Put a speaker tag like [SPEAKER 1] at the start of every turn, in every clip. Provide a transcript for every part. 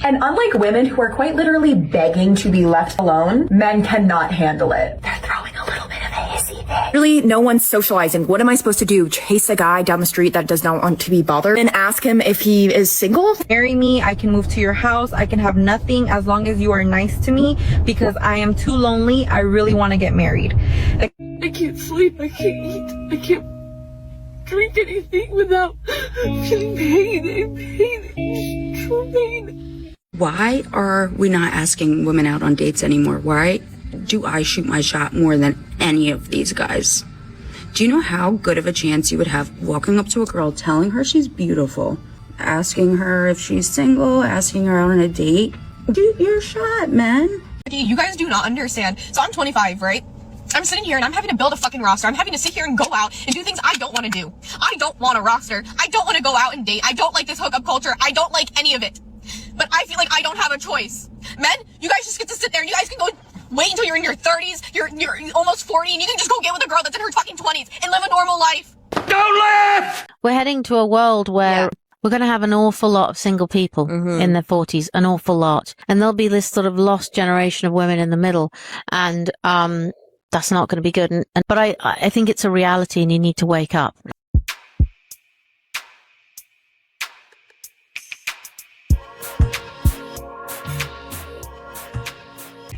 [SPEAKER 1] And unlike women who are quite literally begging to be left alone, men cannot handle it. They're throwing a little bit of a hissy fit.
[SPEAKER 2] Really, no one's socializing. What am I supposed to do? Chase a guy down the street that does not want to be bothered and ask him if he is single?
[SPEAKER 3] Marry me, I can move to your house, I can have nothing as long as you are nice to me because I am too lonely. I really want to get married.
[SPEAKER 4] I can't sleep, I can't eat, I can't drink anything without feeling pain, true pain.
[SPEAKER 5] Why are we not asking women out on dates anymore? Why do I shoot my shot more than any of these guys? Do you know how good of a chance you would have walking up to a girl, telling her she's beautiful, asking her if she's single, asking her out on a date? Shoot your shot, man.
[SPEAKER 6] You guys do not understand. So I'm 25, right? I'm sitting here and I'm having to build a fucking roster. I'm having to sit here and go out and do things I don't want to do. I don't want a roster. I don't want to go out and date. I don't like this hookup culture. I don't like any of it. But I feel like I don't have a choice. Men, you guys just get to sit there. You guys can go wait until you're in your 30s, you're almost 40, and you can just go get with a girl that's in her fucking 20s and live a normal life.
[SPEAKER 7] Don't laugh!
[SPEAKER 8] We're heading to a world where we're going to have an awful lot of single people in their 40s, an awful lot. And there'll be this sort of lost generation of women in the middle. And that's not going to be good. But I think it's a reality and you need to wake up.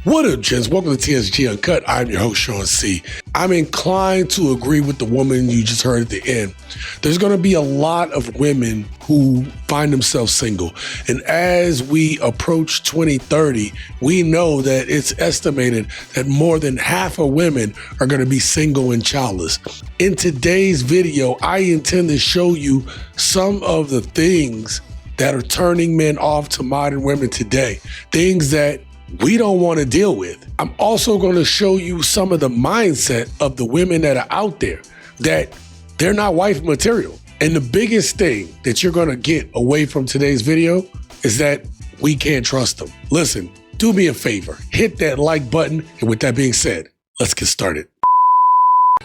[SPEAKER 9] What up, gents? Welcome to TSG Uncut. I'm your host, Shaun C. I'm inclined to agree with the woman you just heard at the end. There's going to be a lot of women who find themselves single. And as we approach 2030, we know that it's estimated that more than half of women are going to be single and childless. In today's video, I intend to show you some of the things that are turning men off to modern women today. Things that we don't want to deal with. I'm also going to show you some of the mindset of the women that are out there, that they're not wife material. And the biggest thing that you're going to get away from today's video is that we can't trust them. Listen, do me a favor, hit that like button. And with that being said, let's get started.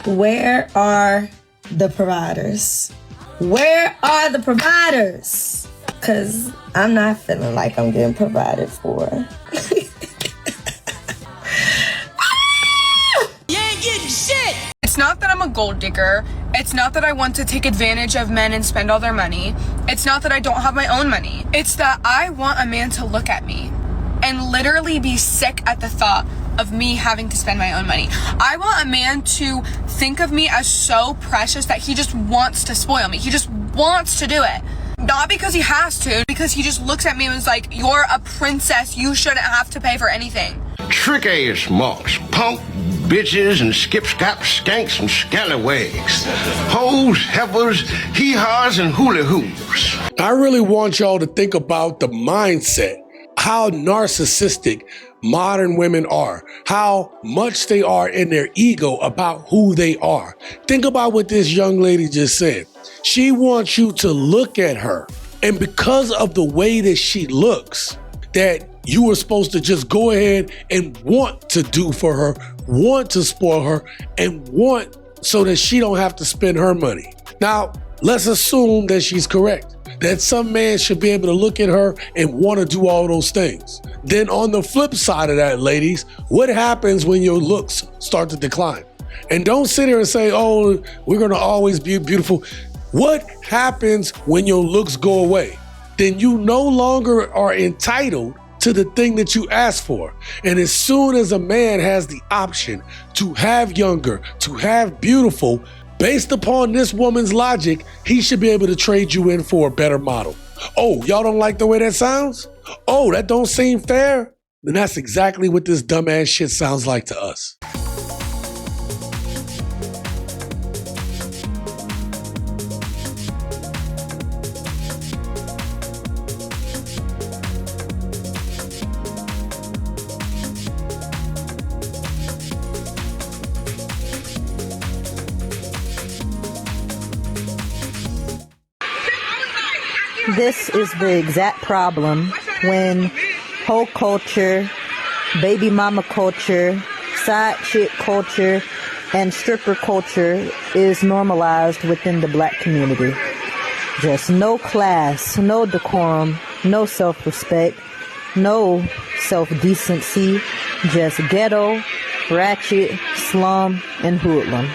[SPEAKER 10] Where are the providers? Where are the providers? Because I'm not feeling like I'm getting provided for.
[SPEAKER 4] It's not that I'm a gold digger. It's not that I want to take advantage of men and spend all their money. It's not that I don't have my own money. It's that I want a man to look at me and literally be sick at the thought of me having to spend my own money. I want a man to think of me as so precious that he just wants to spoil me. He just wants to do it. Not because he has to, because he just looks at me and is like, you're a princess, you shouldn't have to pay for anything.
[SPEAKER 7] Trick-ass marks, punk bitches and skip-scap skanks and scallywags, hoes, heifers, hee-haws, and hula-hoos.
[SPEAKER 9] I really want y'all to think about the mindset, how narcissistic modern women are, how much they are in their ego about who they are. Think about what this young lady just said. She wants you to look at her, and because of the way that she looks, that you were supposed to just go ahead and want to do for her, want to spoil her, and want so that she don't have to spend her money. Now, let's assume that she's correct, that some man should be able to look at her and want to do all those things. Then on the flip side of that, ladies, what happens when your looks start to decline? And don't sit here and say, oh, we're going to always be beautiful. What happens when your looks go away? Then you no longer are entitled to the thing that you asked for. And as soon as a man has the option to have younger, to have beautiful, based upon this woman's logic, he should be able to trade you in for a better model. Oh, y'all don't like the way that sounds? Oh, that don't seem fair? Then that's exactly what this dumbass shit sounds like to us.
[SPEAKER 11] This is the exact problem when hoe culture, baby mama culture, side chick culture, and stripper culture is normalized within the black community. Just no class, no decorum, no self-respect, no self-decency, just ghetto, ratchet, slum, and hoodlum.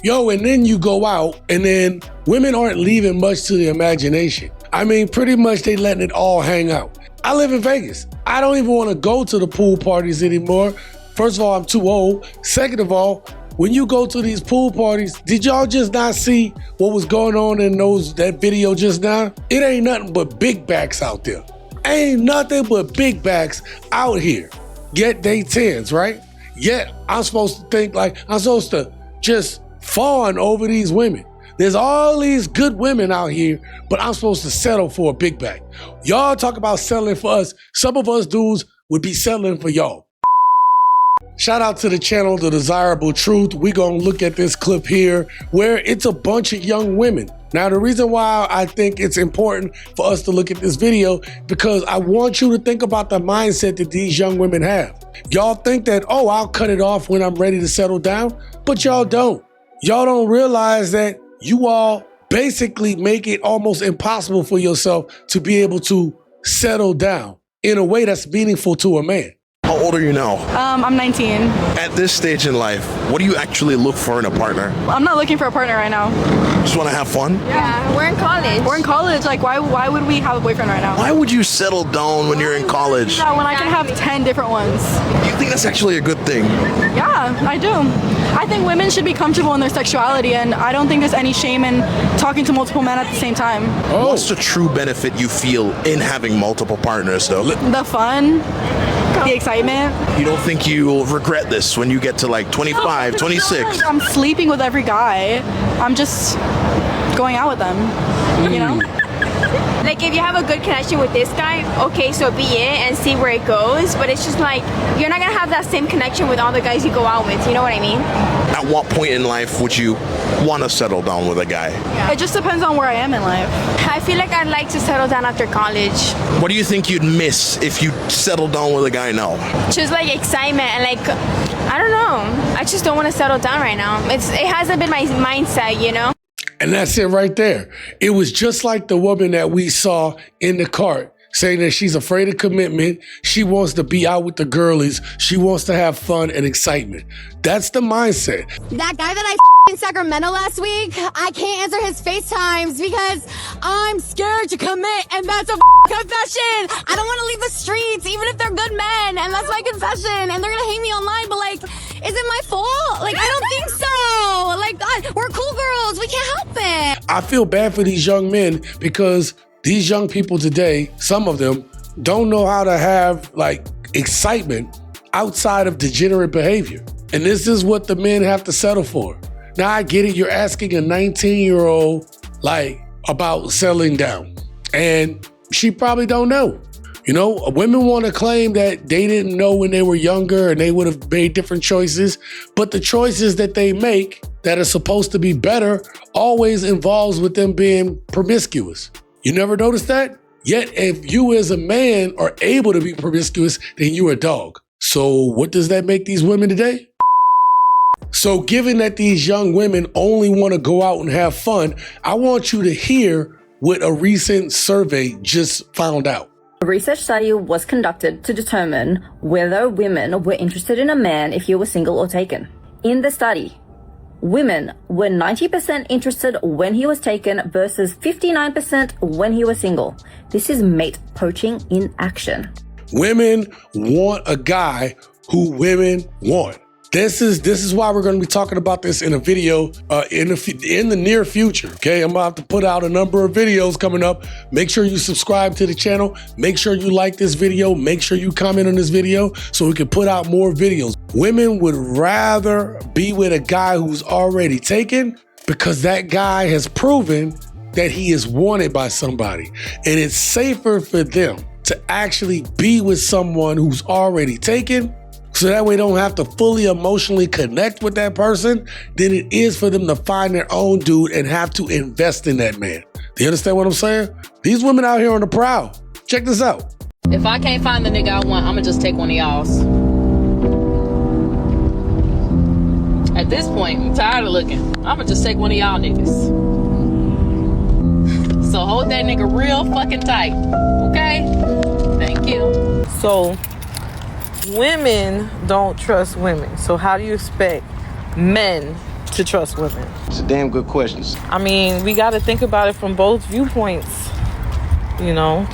[SPEAKER 9] Yo, and then you go out, and then women aren't leaving much to the imagination. I mean, pretty much they letting it all hang out. I live in Vegas. I don't even want to go to the pool parties anymore. First of all, I'm too old. Second of all, when you go to these pool parties, did y'all just not see what was going on in that video just now? It ain't nothing but big backs out there. Ain't nothing but big backs out here. Yet they tens, right? Yet I'm supposed to think like I'm supposed to just fawn over these women. There's all these good women out here, but I'm supposed to settle for a big back. Y'all talk about settling for us. Some of us dudes would be settling for y'all. Shout out to the channel, The Desirable Truth. We gonna look at this clip here where it's a bunch of young women. Now, the reason why I think it's important for us to look at this video, because I want you to think about the mindset that these young women have. Y'all think that, oh, I'll cut it off when I'm ready to settle down, but y'all don't. Y'all don't realize that you all basically make it almost impossible for yourself to be able to settle down in a way that's meaningful to a man.
[SPEAKER 12] How old are you now?
[SPEAKER 3] I'm 19.
[SPEAKER 12] At this stage in life, what do you actually look for in a partner?
[SPEAKER 3] I'm not looking for a partner right now.
[SPEAKER 12] Just want to have fun?
[SPEAKER 3] Yeah, we're in college. We're in college. Like, why would we have a boyfriend right now?
[SPEAKER 12] Why would you settle down when you're in college?
[SPEAKER 3] Yeah, when I can have 10 different ones.
[SPEAKER 12] Do you think that's actually a good thing?
[SPEAKER 3] Yeah, I do. I think women should be comfortable in their sexuality, and I don't think there's any shame in talking to multiple men at the same time.
[SPEAKER 12] Oh. What's the true benefit you feel in having multiple partners, though?
[SPEAKER 3] The fun, the excitement.
[SPEAKER 12] You don't think you'll regret this when you get to like 25, 26?
[SPEAKER 3] I'm sleeping with every guy. I'm just going out with them, you know?
[SPEAKER 13] Like, if you have a good connection with this guy, okay, so be it and see where it goes. But it's just like, you're not gonna have that same connection with all the guys you go out with. You know what I mean?
[SPEAKER 12] At what point in life would you want to settle down with a guy?
[SPEAKER 3] Yeah. It just depends on where I am in life.
[SPEAKER 13] I feel like I'd like to settle down after college.
[SPEAKER 12] What do you think you'd miss if you settled down with a guy now?
[SPEAKER 13] Just like excitement and like, I don't know. I just don't want to settle down right now. It hasn't been my mindset, you know?
[SPEAKER 9] And that's it right there. It was just like the woman that we saw in the cart saying that she's afraid of commitment. She wants to be out with the girlies. She wants to have fun and excitement. That's the mindset.
[SPEAKER 14] That guy that I in Sacramento last week, I can't answer his FaceTimes because I'm scared to commit, and that's a confession. I don't want to leave the streets, even if they're good men, and that's my confession, and they're gonna hate me online, but like, is it my fault? Like, I don't think so. Like, God, we're cool girls. We can't help it.
[SPEAKER 9] I feel bad for these young men because these young people today, some of them, don't know how to have like excitement outside of degenerate behavior. And this is what the men have to settle for. Now I get it, you're asking a 19-year-old like about settling down. And she probably don't know. You know, women want to claim that they didn't know when they were younger and they would have made different choices. But the choices that they make that are supposed to be better always involves with them being promiscuous. You never noticed that? Yet if you as a man are able to be promiscuous, then you're a dog. So what does that make these women today? So given that these young women only want to go out and have fun, I want you to hear what a recent survey just found out.
[SPEAKER 15] A research study was conducted to determine whether women were interested in a man if he was single or taken. In the study, women were 90% interested when he was taken versus 59% when he was single. This is mate poaching in action.
[SPEAKER 9] Women want a guy who women want. This is why we're going to be talking about this in a video in the near future, okay? I'm about to put out a number of videos coming up. Make sure you subscribe to the channel. Make sure you like this video. Make sure you comment on this video so we can put out more videos. Women would rather be with a guy who's already taken because that guy has proven that he is wanted by somebody. And it's safer for them to actually be with someone who's already taken, so that way they don't have to fully emotionally connect with that person, than it is for them to find their own dude and have to invest in that man. Do you understand what I'm saying? These women out here on the prowl. Check this out.
[SPEAKER 16] If I can't find the nigga I want, I'ma just take one of y'all's. At this point, I'm tired of looking. I'ma just take one of y'all niggas. So hold that nigga real fucking tight, okay? Thank you.
[SPEAKER 17] So women don't trust women. So how do you expect men to trust women?
[SPEAKER 7] It's a damn good question.
[SPEAKER 17] I mean, we got to think about it from both viewpoints, you know,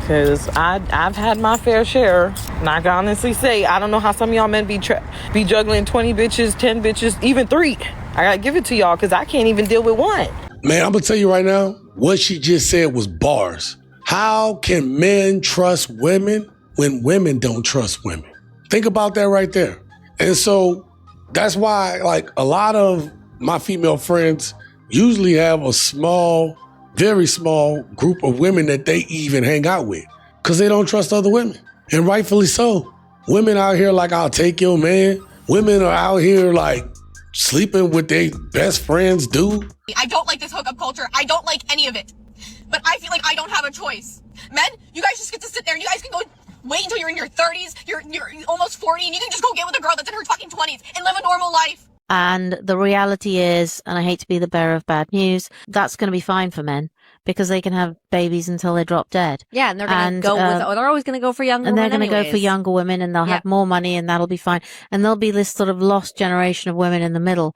[SPEAKER 17] because I've had my fair share. And I can honestly say, I don't know how some of y'all men be juggling 20 bitches, 10 bitches, even 3. I got to give it to y'all because I can't even deal with one.
[SPEAKER 9] Man, I'm going to tell you right now, what she just said was bars. How can men trust women when women don't trust women? Think about that right there. And so that's why, like, a lot of my female friends usually have a small, very small group of women that they even hang out with because they don't trust other women. And rightfully so. Women out here like, I'll take your man. Women are out here like sleeping with their best friends do.
[SPEAKER 6] I don't like this hookup culture. I don't like any of it. But I feel like I don't have a choice. Men, you guys just get to sit there. You guys can go wait until you're in your 30s, you're almost 40, and you can just go get with a girl that's in her fucking 20s and live a normal life.
[SPEAKER 8] And the reality is, and I hate to be the bearer of bad news, that's going to be fine for men because they can have babies until they drop dead.
[SPEAKER 18] Yeah, and they're going to go with, or they're always going to go for younger women.
[SPEAKER 8] And they're going to go for younger women and they'll have more money and that'll be fine. And there'll be this sort of lost generation of women in the middle.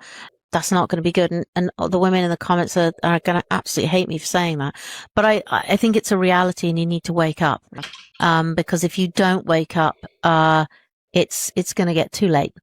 [SPEAKER 8] That's not going to be good. And the women in the comments are going to absolutely hate me for saying that. But I think it's a reality and you need to wake up. Because if you don't wake up, it's going to get too late.